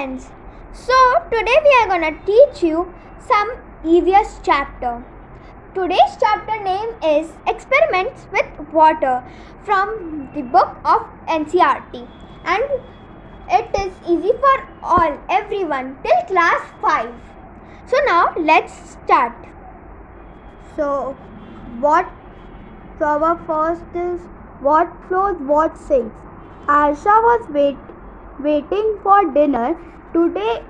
friends. So today we are gonna teach you some EVS chapter. Today's chapter name is Experiments with Water from the book of NCERT, and it is easy for everyone till class 5. So now let's start. So our first is what flows, what sinks. Aisha was waiting for dinner. Today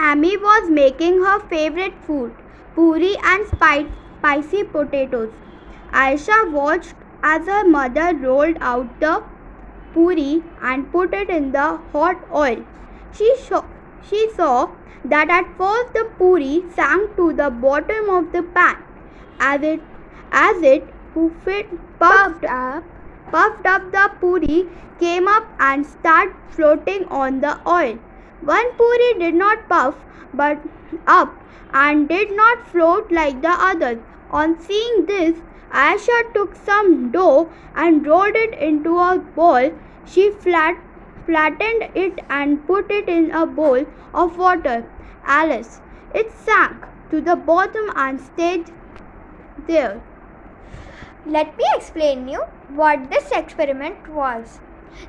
Amy was making her favorite food, puri and spicy potatoes. Aisha watched as her mother rolled out the puri and put it in the hot oil. She saw that at first the puri sank to the bottom of the pan. As it puffed up, the puri came up and started floating on the oil. One puri did not puff but up and did not float like the others. On seeing this, Aisha took some dough and rolled it into a ball. She flattened it and put it in a bowl of water. Alice, it sank to the bottom and stayed there. Let me explain you what this experiment was.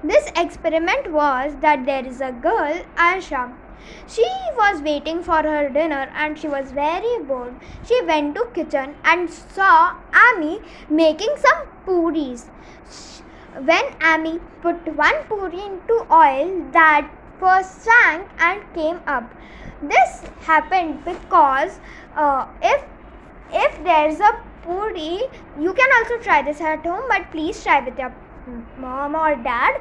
This experiment was that there is a girl, Aisha. She was waiting for her dinner and she was very bored. She went to kitchen and saw Amy making some puris. When Amy put one puri into oil, that first sank and came up. This happened because if there is a puri, you can also try this at home, but please try with your mom or dad.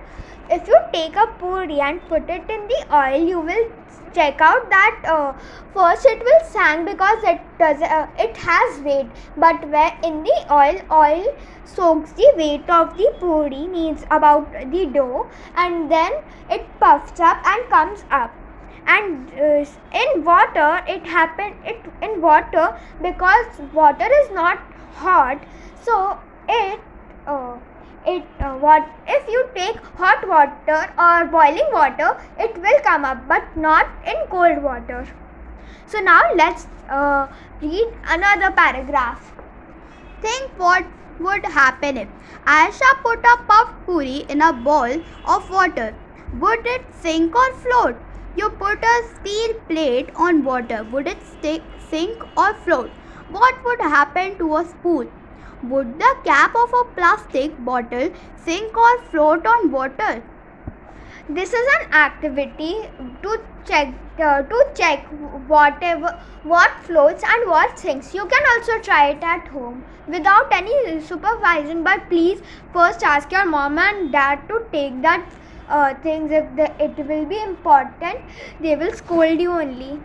If you take a puri and put it in the oil, you will check out that first it will sink because it has weight, but where in the oil soaks the weight of the puri, means about the dough, and then it puffs up and comes up. And in water in water, because water is not hot, so what if you take hot water or boiling water, it will come up, but not in cold water. So now let's read another paragraph. Think what would happen if Aisha put a puffed puri in a bowl of water. Would it sink or float? You put a steel plate on water. Would it sink or float? What would happen to a spoon? Would the cap of a plastic bottle sink or float on water? This is an activity to check what floats and what sinks. You can also try it at home without any supervision, but please first ask your mom and dad to take that things. If it will be important, they will scold you only.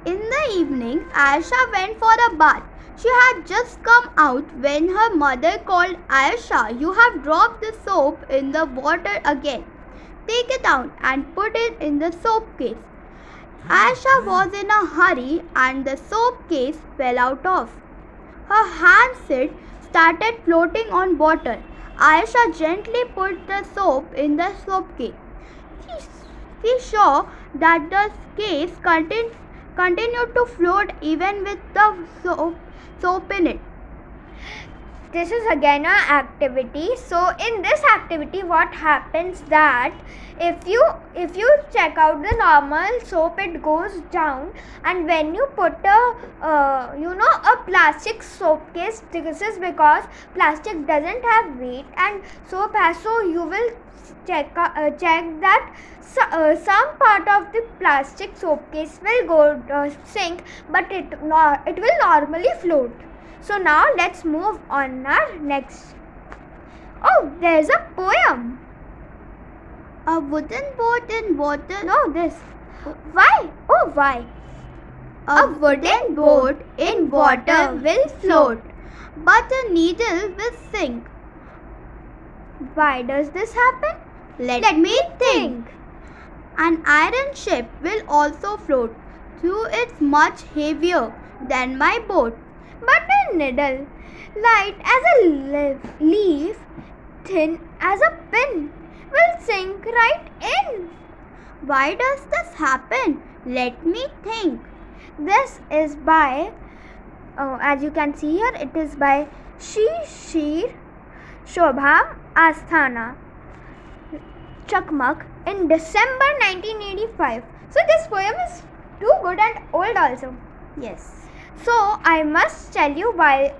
In the evening, Aisha went for a bath. She had just come out when her mother called. Aisha, you have dropped the soap in the water again. Take it out and put it in the soap case. Aisha was in a hurry and the soap case fell out of. Her hand started floating on water. Aisha gently put the soap in the soap case. She saw that the case continued to float even with the soap in it. This is again an activity. So in this activity, what happens that if you check out the normal soap, it goes down, and when you put a plastic soap case, this is because plastic doesn't have weight and soap has, so you will check that some part of the plastic soap case will go sink, but it will normally float. So now let's move on our next. Oh, there's a poem. A wooden boat in water. No, this. Why? Oh, why? A wooden boat in water will float, but a needle will sink. Why does this happen? Let me think. An iron ship will also float, though it's much heavier than my boat. But a needle, light as a leaf, thin as a pin, will sink right in. Why does this happen? Let me think. This is by, as you can see here, it is by Shishir Shobha Asthana Chakmak in December 1985. So this poem is too good and old also. Yes. So I must tell you why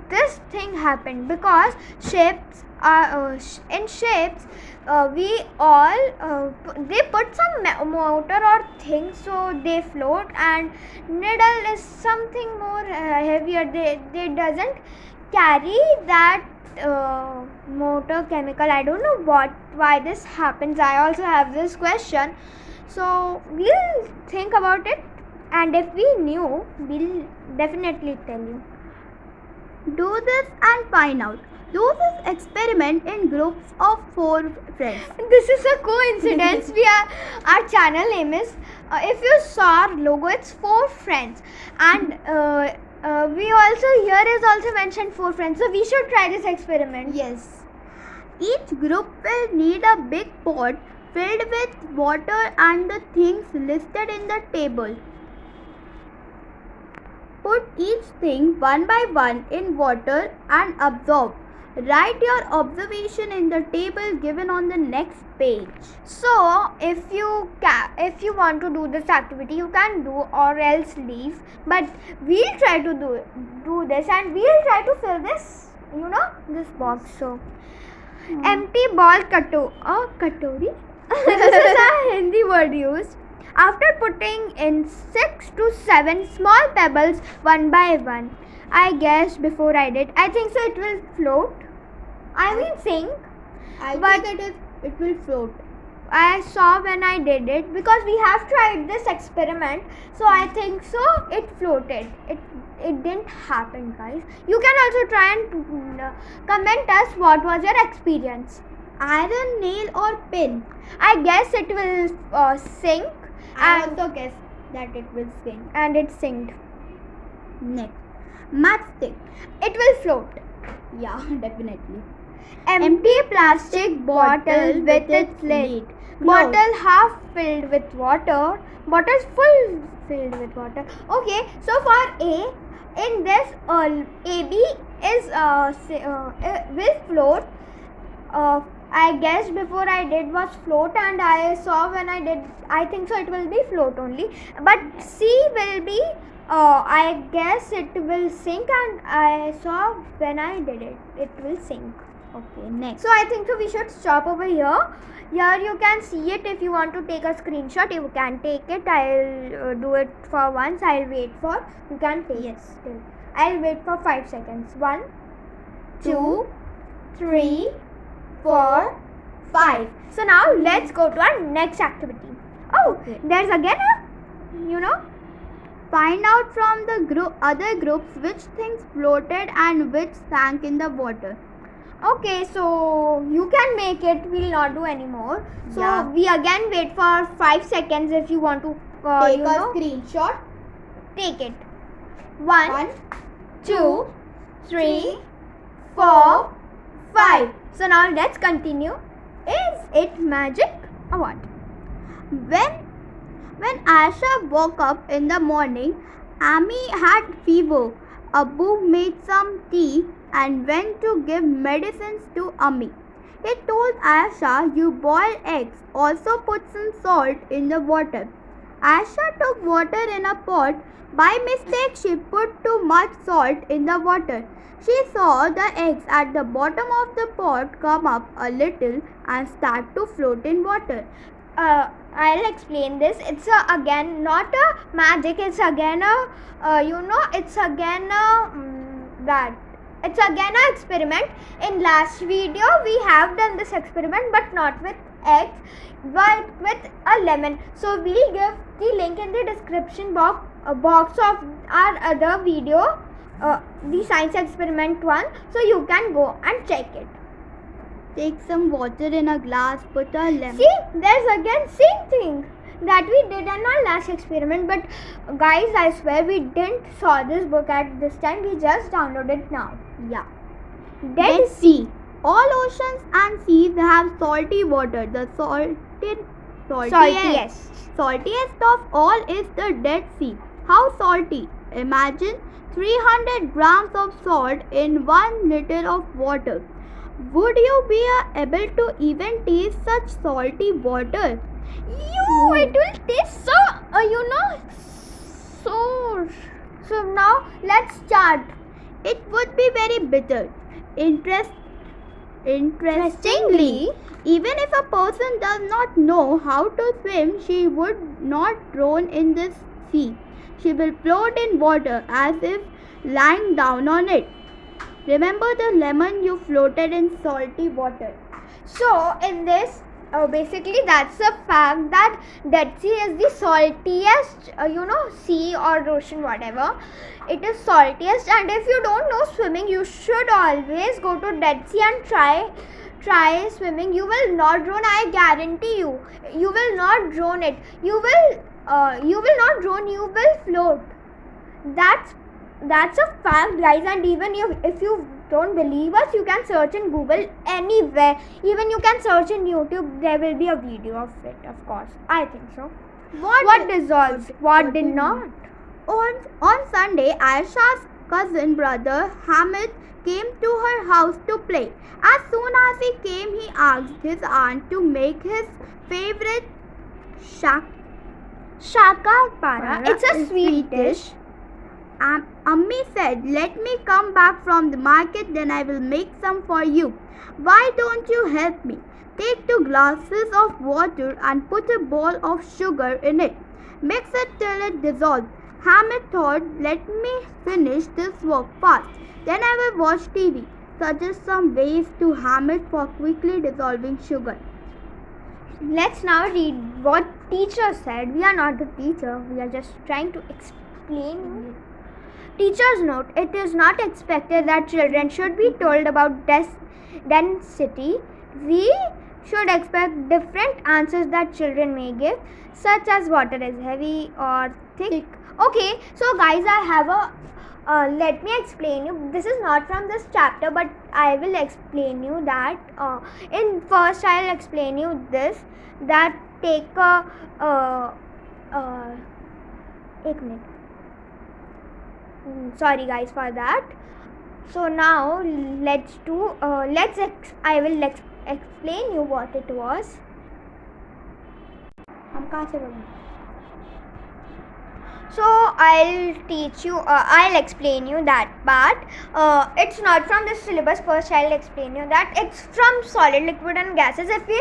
this thing happened, because shapes are in shapes we all they put some motor or thing so they float, and needle is something more heavier. They doesn't carry that motor chemical. I don't know why this happens. I also have this question, so we'll think about it, and if we knew, we'll definitely tell you. Do this and find out. Do this experiment in groups of 4 friends. This is a coincidence. Our channel name is, if you saw our logo, it's 4 friends, and we also here is also mentioned 4 friends. So we should try this experiment. Yes. Each group will need a big pot filled with water and the things listed in the table. Put each thing one by one in water and absorb. Write your observation in the table given on the next page. So if you want to do this activity, you can do or else leave. But we'll try to do this, and we'll try to fill this, this box. So empty ball katori. This is a Hindi word used. After putting in 6 to 7 small pebbles one by one, I guessed before I did. I think so it will float. I mean sink. But it will float. I saw when I did it, because we have tried this experiment. So I think so it floated. It didn't happen, guys. You can also try and comment us what was your experience. Iron nail or pin? I guess it will sink. I also guess that it will sink. And it sinked. Next, matchstick. It will float. Yeah, definitely. Empty plastic bottle with its lid. Bottle half filled with water. Bottle full filled with water. Okay, so for A, in this AB is will float. I guessed before I did was float, and I saw when I did, I think so it will be float only. But C will be, I guess it will sink, and I saw when I did it, it will sink. Okay, next. So I think so we should stop over here. Here you can see it. If you want to take a screenshot, you can take it. I'll do it for once. I'll wait for, you can take. Yes. Still. I'll wait for 5 seconds. 1, 2, 3, 4, 5. So now let's go to our next activity. Oh, Okay. there's again a, Find out from the other groups which things floated and which sank in the water. Okay, so you can make it. We'll not do anymore. So Yeah. we again wait for 5 seconds if you want to Take a screenshot. take it. 1, 1, 2, 3, 4, 5. So now let's continue. Is it magic or what? When Aisha woke up in the morning, Amy had fever. Abu made some tea and went to give medicines to Ami. He told Aisha, "You boil eggs, also put some salt in the water." Aisha took water in a pot. By mistake, she put too much salt in the water. She saw the eggs at the bottom of the pot come up a little and start to float in water. I'll explain this. It's again not a magic. It's again a it's again a that. It's again an experiment. In last video we have done this experiment, but not with eggs, but with a lemon. So we'll give the link in the description box of our other video, the science experiment one. So you can go and check it. Take some water in a glass, put a lemon. See, there's again same thing that we did in our last experiment. But guys, I swear we didn't saw this book at this time. We just downloaded it now. Yeah. Dead Sea. All oceans and seas have salty water. The saltiest of all is the Dead Sea. How salty? Imagine 300 grams of salt in 1 liter of water. Would you be able to even taste such salty water? It will taste so, so. So now let's start. It would be very bitter. Interestingly, even if a person does not know how to swim, she would not drown in this sea. She will float in water as if lying down on it. Remember the lemon you floated in salty water. So in this, basically that's the fact that Dead Sea is the saltiest, sea or ocean, whatever. It is saltiest, and if you don't know swimming, you should always go to Dead Sea and try swimming. You will not drown. I guarantee you. You will not drown it. You will not drown. You will float. That's a fact, guys. And even if you don't believe us, you can search in Google anywhere. Even you can search in YouTube. There will be a video of it, of course. I think so. What dissolved? What did not? On Sunday, Aisha's cousin brother Hamid came to her house to play. As soon as he came, he asked his aunt to make his favorite Shakar-para. It's a sweet dish. Ammi said, "Let me come back from the market, then I will make some for you. Why don't you help me? Take 2 glasses of water and put a ball of sugar in it. Mix it till it dissolves." Hamid thought, "Let me finish this work fast. Then I will watch TV." Suggest some ways to Hamid for quickly dissolving sugar. Let's now read what teacher said. We are not the teacher. We are just trying to explain. Teacher's note: it is not expected that children should be told about density. We should expect different answers that children may give, such as water is heavy or thick. Okay, so guys, I have let me explain you. This is not from this chapter, but I will explain you that. In first, I'll explain you this. That take a 1 minute. Sorry guys for that. So now I will explain you what it was. So I'll explain you that part. It's not from this syllabus. First I'll explain you that it's from solid, liquid and gases. If we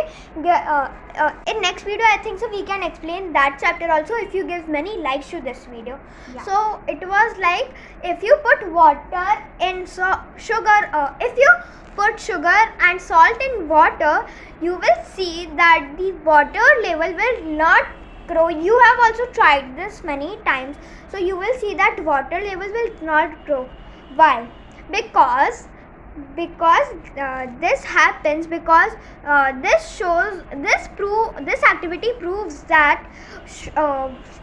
in next video, I think so we can explain that chapter also if you give many likes to this video. Yeah. So it was like, if you put water in sugar, if you put sugar and salt in water, you will see that the water level will not grow. You have also tried this many times, so you will see that water levels will not grow. Why? Because this happens because this activity proves that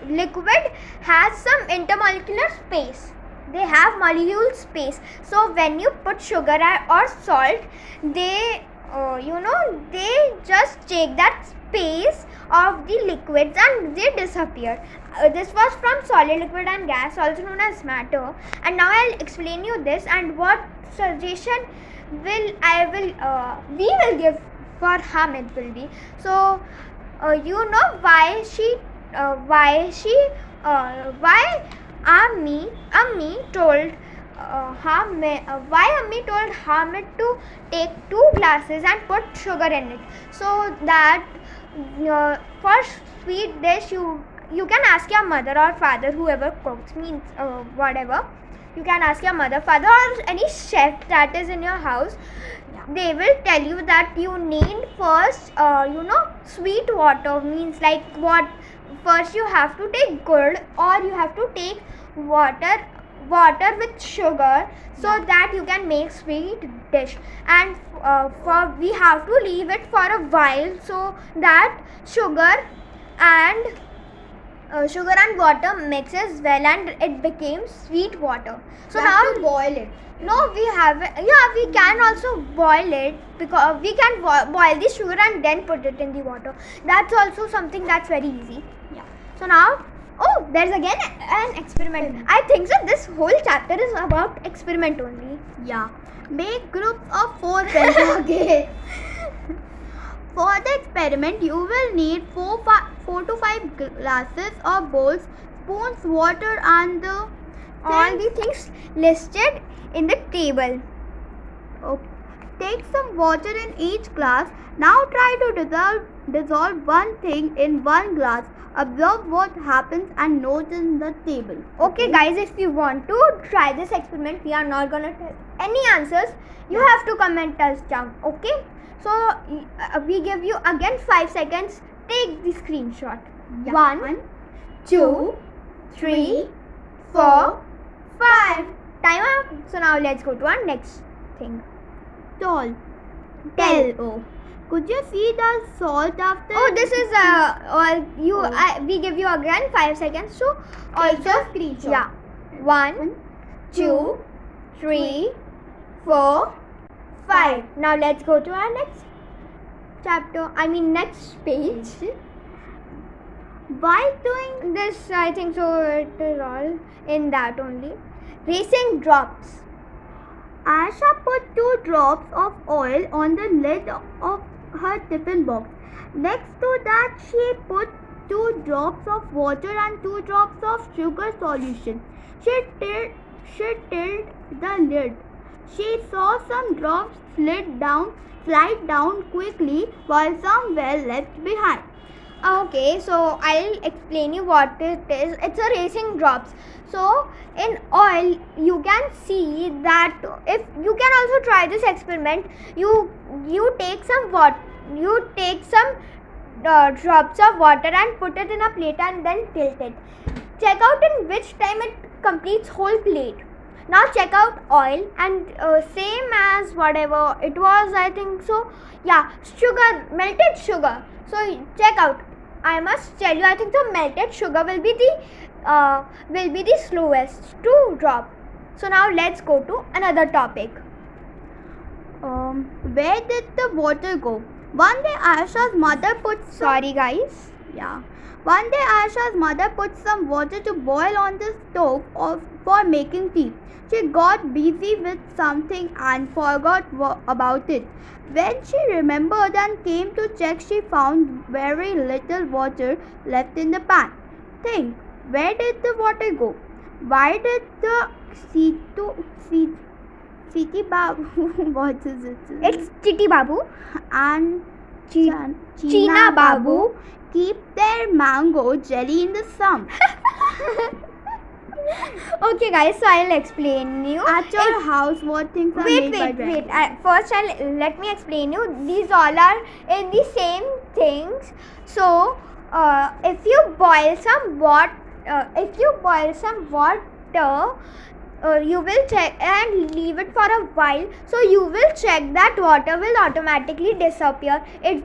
liquid has some intermolecular space. They have molecule space. So when you put sugar or salt, they they just take that space of the liquids and they disappear. This was from solid, liquid and gas, also known as matter. And now I'll explain you this and what suggestion we will give for Hamid will be. So why Ammi told Hamid to take 2 glasses and put sugar in it, so that for sweet dish you can ask your mother or father, whoever cooks, means whatever. You can ask your mother, father or any chef that is in your house. They will tell you that you need first sweet water, means like what first you have to take curd or you have to take water with sugar, so that you can make sweet dish. And we have to leave it for a while, so that sugar and sugar and water mixes well and it becomes sweet water. So You now have to boil it. no, we have we can also boil it, because we can boil the sugar and then put it in the water. That's also something that's very easy. Yeah. So now, oh, there's again an experiment. I think so. This whole chapter is about experiment only. Yeah. Make groups of 4 friends. Okay. For the experiment, you will need 4 to 5 glasses or bowls, spoons, water, and the All the things listed in the table. Okay. Take some water in each glass. Now try to dissolve one thing in one glass. Observe what happens and note in the table. Okay, guys, if you want to try this experiment, we are not gonna tell any answers. You have to comment us down. Okay. So we give you again 5 seconds. Take the screenshot. Yeah. 1, 2, 3, 4, 5. Time up. So now let's go to our next thing. Tall. Tell. Oh. Could you see the salt after? Oh, this is all you. Oh. We give you again 5 seconds. So Take the also screenshot. yeah. 1, 2, 3, 4, 5. Now let's go to our next chapter. Next page. While doing This, I think so. It is all in that only. Racing drops. Asha put 2 drops of oil on the lid of her tiffin box. Next to that, she put 2 drops of water and 2 drops of sugar solution. She tilled the lid. She saw some drops slide down quickly while some were left behind. Okay, so I'll explain you what it is. It's a racing drops. So in oil, you can see that if you can also try this experiment. You take some water. You take some drops of water and put it in a plate and then tilt it. Check out in which time it completes whole plate. Now check out oil and same as whatever it was, I think so. Yeah, sugar, melted sugar. So check out. I must tell you, I think the melted sugar will be the slowest to drop. So now let's go to another topic. Where did the water go? One day Asha's mother put Sorry, guys. One day Asha's mother put some water to boil on the stove for making tea. She got busy with something and forgot about it. When she remembered and came to check, she found very little water left in the pan. Think, where did the water go? Why did the Siti Babu, what is it? It's Chiti Babu. And Cheena Babu keep their mango jelly in the sump. Okay, guys, so I'll explain you. At your house, what things are Wait. made by mango? First, let me explain you. These all are in the same things. So, if you boil some water, you will check and leave it for a while. So you will check that water will automatically disappear. It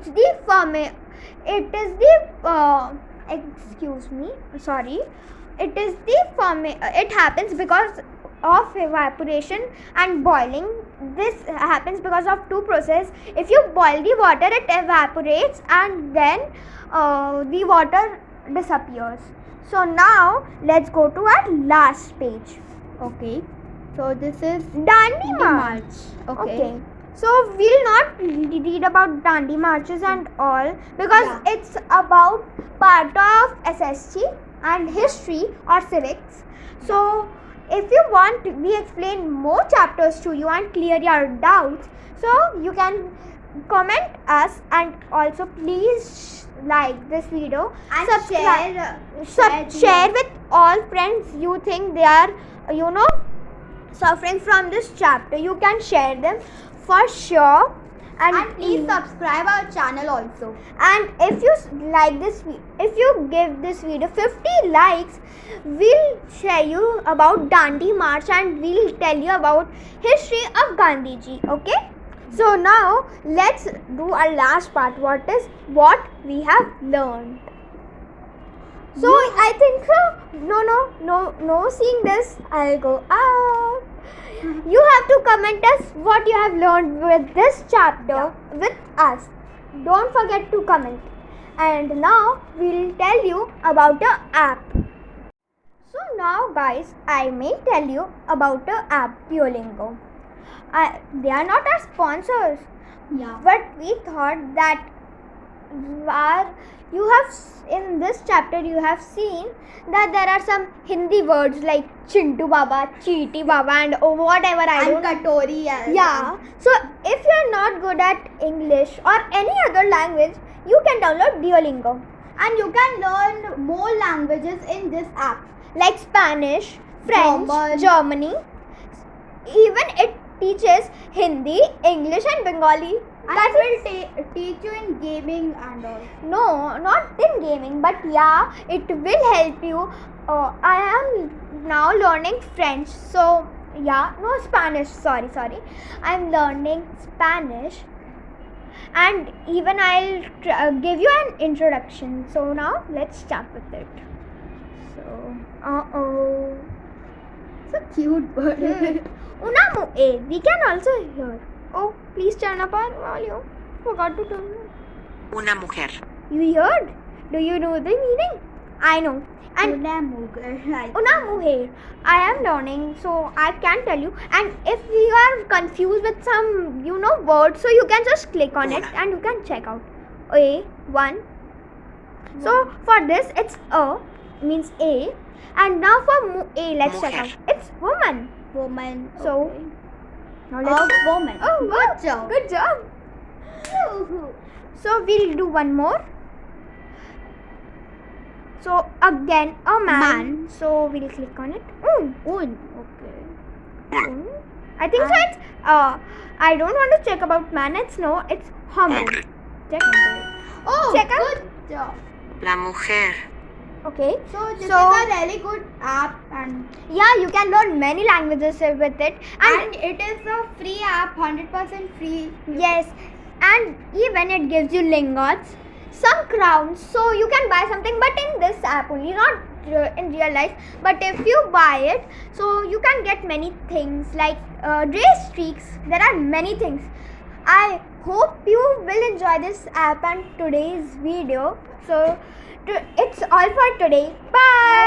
happens because of evaporation and boiling. This happens because of two processes. If you boil the water, it evaporates and then the water disappears. So now let's go to our last page. Okay. So this is Dandi March. Okay. So we'll not read about Dandi marches and all because Yeah. it's about part of SST and history or civics. So if you want, we explain more chapters to you and clear your doubts. So you can comment us and also please like this video And share with all friends you think they are suffering from this chapter. You can share them for sure, And please subscribe our channel also. and if you like this, if you give this video 50 likes, we'll share you about Dandi March and we'll tell you about history of Gandhiji. Okay, so now let's do our last part. What we have learned. So I think no seeing this, I'll go out. You have to comment us what you have learned with this chapter with us. Don't forget to comment. And now we'll tell you about the app. So now guys, I may tell you about the app Duolingo. They are not our sponsors, Yeah. but we thought that in this chapter you have seen that there are some Hindi words like Chintu Baba, Cheety Baba, and whatever I And don't. Katori. Yeah. So if you are not good at English or any other language, you can download Duolingo. And you can learn more languages in this app. Like Spanish, French, German. Germany. Even it teaches Hindi, English, and Bengali. And That it will teach you in gaming and all. No, not in gaming, but yeah, it will help you. I am now learning French, so yeah, no Spanish. Sorry. I'm learning Spanish, and even I'll give you an introduction. So now let's start with it. So, So cute bird. Unamu A. We can also hear. Oh, please turn up our volume. Forgot to turn it. Una mujer. You heard? Do you know the meaning? I know. And Una mujer. Unamuhe, I am learning, so I can tell you. And if you are confused with some, words, so you can just click on it and you can check out. A1. So for this, it's A means A, and now for A, let's check out. Mujer. It's woman. Woman. So, okay. Now let's. A woman. Oh, Good job. Good job. So we'll do one more. So again, a man. So we'll click on it. Un. Okay. I think so. It's I don't want to check about man. It's no. It's hombre. Hombre. Check. Oh, Check out. good job. La mujer. Okay. So this So- is a really good app and Yeah, you can learn many languages with it, and it is a free app, 100% free. yes, and even it gives you lingots, some crowns, so you can buy something. But in this app only, not in real life. But if you buy it, so you can get many things like race streaks. There are many things. I hope you will enjoy this app and today's video. So it's all for today. Bye.